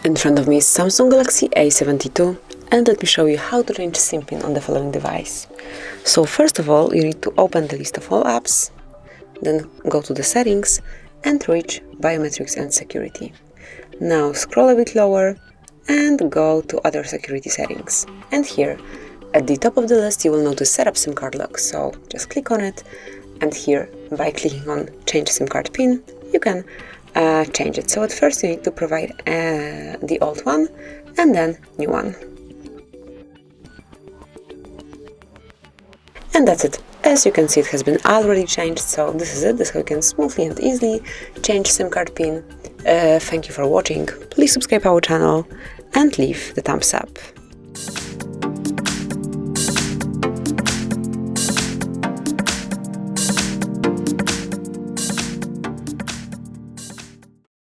In front of me is Samsung Galaxy A72, and let me show you how to change SIM pin on the following device. So first of all, you need to open the list of all apps, then go to the settings and reach biometrics and security. Now scroll a bit lower and go to other security settings. And here at the top of the list you will notice set up SIM card lock, so just click on it, and here by clicking on change SIM card pin you can change it. So at first you need to provide the old one and then new one. And that's it. As you can see, it has been already changed, so this is it. This is how you can smoothly and easily change SIM card pin. Thank you for watching. Please subscribe our channel and leave the thumbs up.